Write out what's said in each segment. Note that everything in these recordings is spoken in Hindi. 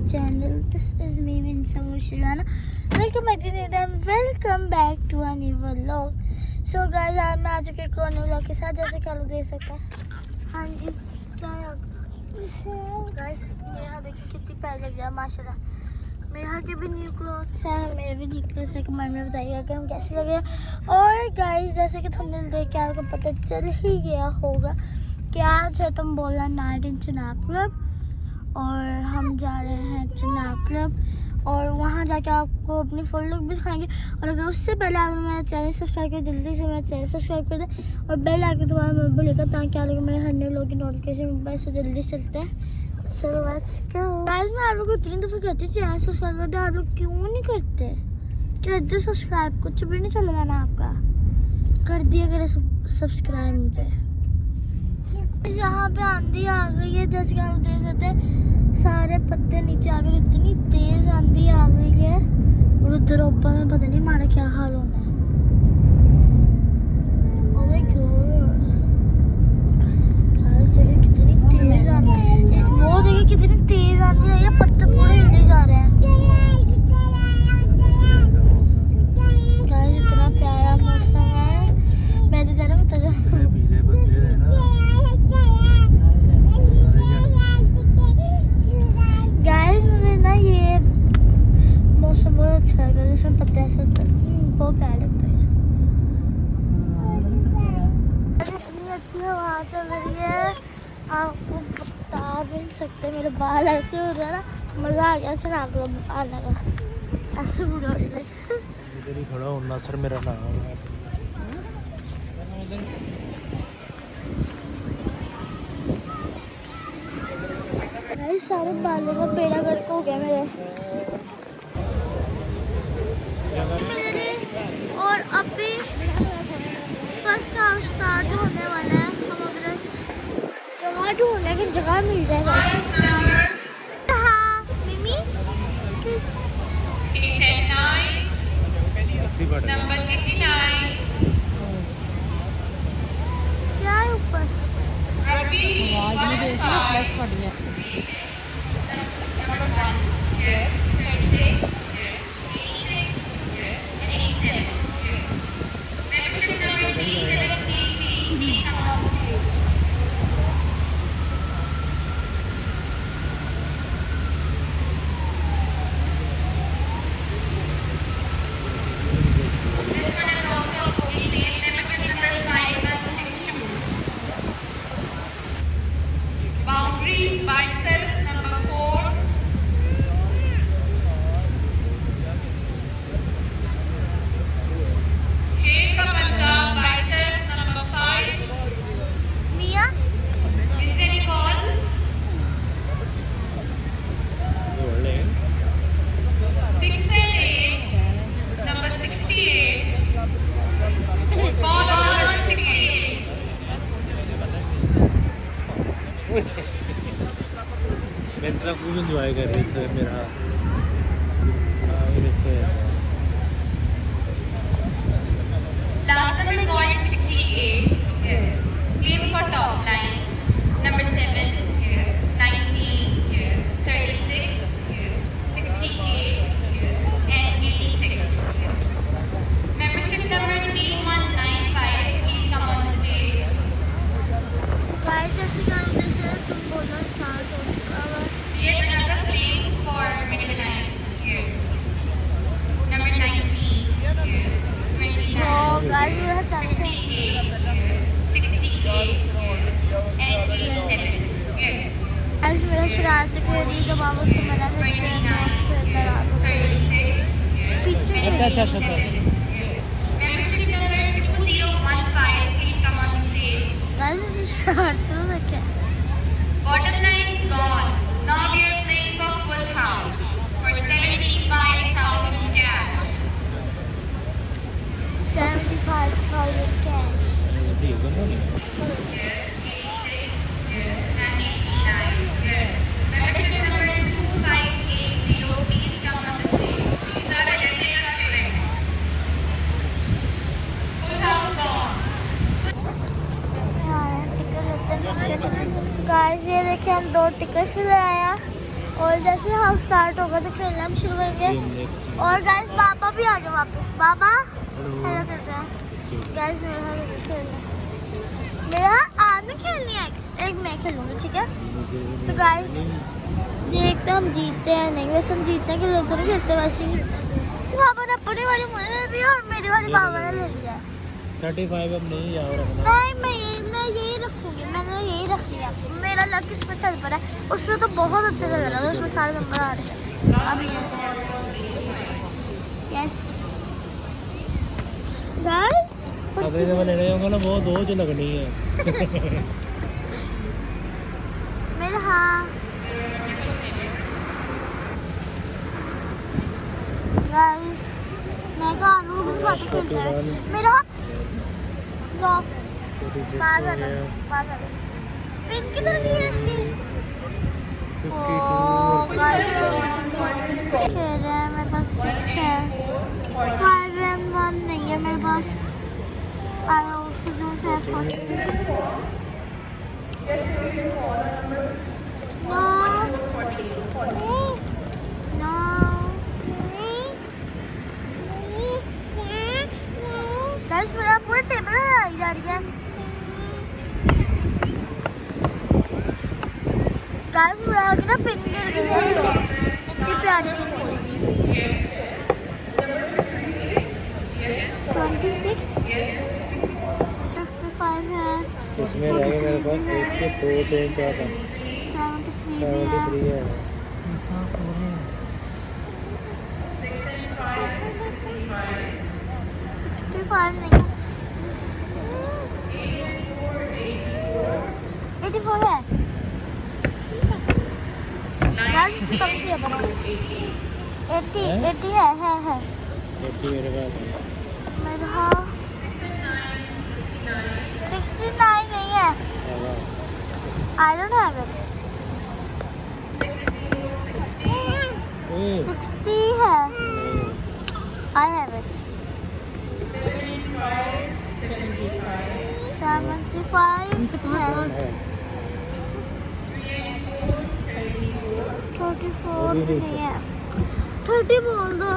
channel. This is me, Vincent Mushirana. Welcome back to and welcome back to a new vlog. So guys, आज मैं आ चुके एक और न्यू vlog के साथ, जैसे कि आप लोग देख सकते हैं. हाँ जी, क्या है guys, मेरे यहाँ देखिए कितनी प्यारी लग रहा है माशाल्लाह. मेरे यहाँ के भी न्यू क्लोथ्स हैं, मेरे भी न्यू क्लोथ्स हैं. कमेंट में बताइएगा कि हम कैसे लगे. और गाइस, जैसे कि थंबनेल देख के आपको पता चल ही गया होगा कि आज है तुम बोला नाइट इन चुनाव क्लब, और हम जा रहे हैं चुनाव क्लब और वहाँ जाके आपको अपनी फुल लुक भी दिखाएंगे. और अगर उससे पहले आपने मेरा चैनल सब्सक्राइब कर, जल्दी से मेरा चैनल सब्सक्राइब कर दें और बेल आइकन दबाना मत भूलिएगा, ताकि आप लोग मेरे हर नए लोग की नोटिफिकेशन मोबाइल से जल्दी चलते हैं. So let's go. गाइस, मैं आप लोग को इतनी दफ़ा कहती हूँ चैनल सब्सक्राइब कर दे, आप लोग क्यों नहीं करते? कर दे सब्सक्राइब, कुछ भी नहीं चलेगा ना आपका. कर दिया करें सब्सक्राइब मुझे. यहाँ पे आंधी आ गई है, जैसे कि आप देख सकते हैं सारे पत्ते नीचे आ गए. इतनी तेज आंधी आ गई है और उधर ऊपर में पता नहीं हमारा क्या हाल होना है. Oh my God. कितनी तेज आंधी, वो देखिए कितनी तेज आंधी है, ये पत्ते पूरे हिलने जा रहे हैं. गाइस, इतना प्यारा मौसम है. मैं तो जा रहा हूँ गाइस. मुझे ना ये मौसम बहुत अच्छा लगता है, जिसमें पत्ते ऐसे बहुत प्यारा लगता है. इतनी अच्छी हवा चल रही है, आपको बता भी नहीं सकते. मेरे बाल ऐसे हो रहे हैं ना, मज़ा आ गया चुनाव क्लब आने का. ऐसे बुरा हो रहा है. खड़ा हूँ, नासिर मेरा नाम है. सारे बालों का बेड़ा गर्क हो गया मेरे. और अभी फर्स्ट हाफ स्टार्ट होने वाला है. हम अगर जगह ढूंढने की जगह मिल जाए बस. हाँ मिमी, नंबर 89 क्या है ऊपर? मैं सब कुछ एंजॉय कर रही है मेरा. Last number point 68. Yes. Claim for top line. Number 7. Yes. 19. Yes. 36. Yes. 68. Yes. And 86. Yes. Membership number 3195. Please come on the stage. Guys, जैसे कि आप देख सकते हैं तुम बोलना स्टार्ट हो चुका है. Yet another claim for middle line. Yes. Number 19. Yes. 29. तो गाइस, मेरा channel 58. Yes. 68. And 87. Yes. Guys, मेरा शरारत के लिए जब आप उसको मना करते हैं तो फिर दरार होता है. 36. पीछे अच्छा. Membership number 2015. Please come on the stage. Guys, शरारत तो रखे. Bottom line gone. Now we are playing for full house for 75,000 cash. 75,000 cash. ऐसे ही होगा ना. Yes. 86. Yes. And 89. Yes. Membership number 2580. Please come on the stage. These are the details of correct. Full house gone. Guys, ये देखिए हम 2 टिकट्स ले आए हैं. और जैसे हाफ स्टार्ट होगा तो खेलना भी शुरू करेंगे। और गाइस पापा भी आ गए वापस। पापा हेलो करते हैं गाइस। मेरे हाथ खेलना, मेरा आज में खेलनी है, एक मैं खेलूंगी ठीक है। तो गाइस देखते हैं हम जीतते हैं नहीं। वैसे हम जीतने के लिए तो नहीं खेलते वैसे ही। पापा ने अपनी वाली मुझे दे दी और मेरी वाली पापा ने ले लिया। 35 अब नहीं जाओ रखना। नहीं मैं यही रखूंगी। मैंने यही रख लिया। मेरा लक इस पर चल पड़ा है। उसमें तो बहुत अच्छा लग रहा है, उसमें सारे नंबर आ रहे हैं। अब यस गाइस अभी जब लेने जाऊंगा ना वो 2 जो लगनी है। मेरा हाँ गाइस मैं कहा आलू भी खाते खेलते हैं। मेरा नो पास आ पिन किधर गई है इसकी? ओ गाइस खेल रहे हैं। मेरे पास 6 है, 5 and 1 नहीं है मेरे पास। आया उसको जो से गाइस मेरा पूरा टेबल हिलाई जा रही है। गाइस मेरा आगे ना पिन गिर गई है। इतनी प्यारी पिन थी। 26 55 है। इसमें रहेगा मेरे पास 1 से 2 3 4 5 73 भी है। 73 है। 65 नहीं है। 84 है। गाइस इससे कम किया बना 80 है। 80 मेरे पास है। मेरा 69 नहीं है। I don't have it. 60 है। I have it. 75 है। 34 नहीं है। 30 बोल दो।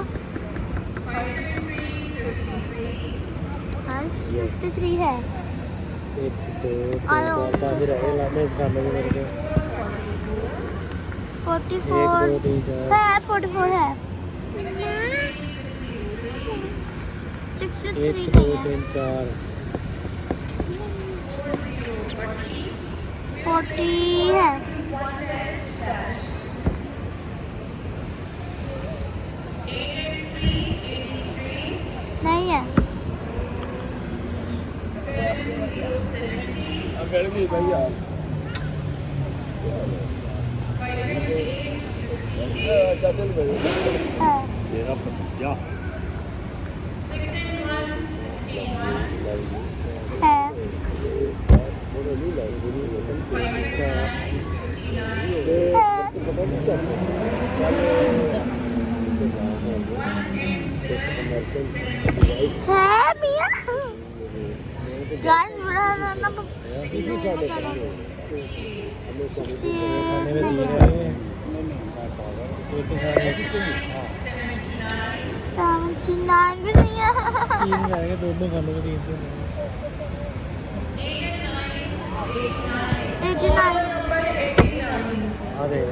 53 है। 1 2 3 4 5 रहे लाने इस काम में मेरे को 44 1 2 3 4 है। 44 है। 63 1 नहीं 2 है। 3 4 40 है। नहीं है। अब बैठ गई भाई यार। चल भाई है। तेरा क्या है। है मिया गाइस बड़ा ना चलो 68 नहीं है। 79 भी नहीं है। 3 रहेंगे दोनों खानों में 3 से 89 अरे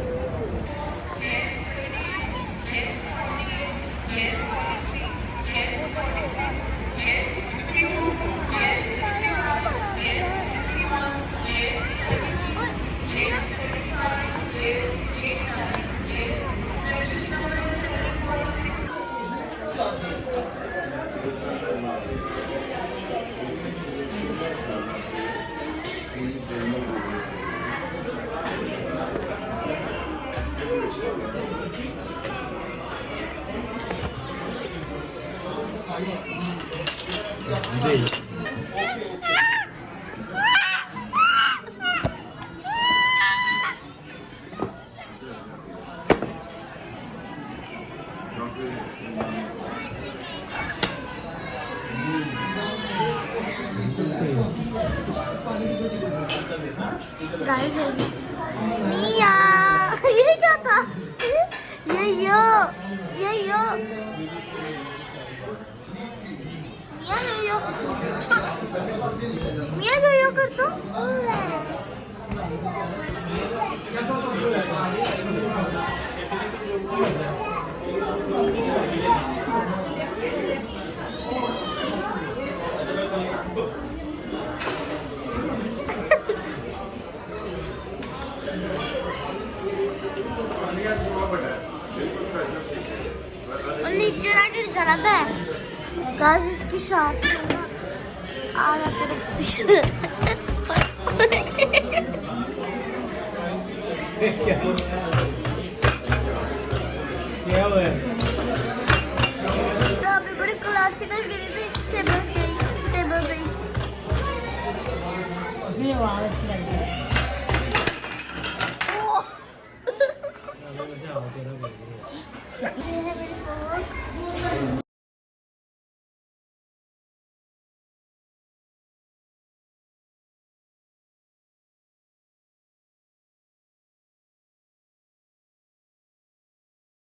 गाइस मिया ये क्या था? मिया यो करतो नीचे ना गिर जाना था गाइस इसकी शार्ट आ रहा क्या हुआ है? अभी बड़ी क्लासिकल गिरी थी टेबल पे इसमें आवाज अच्छी लग रही है। ये है मेरी फोक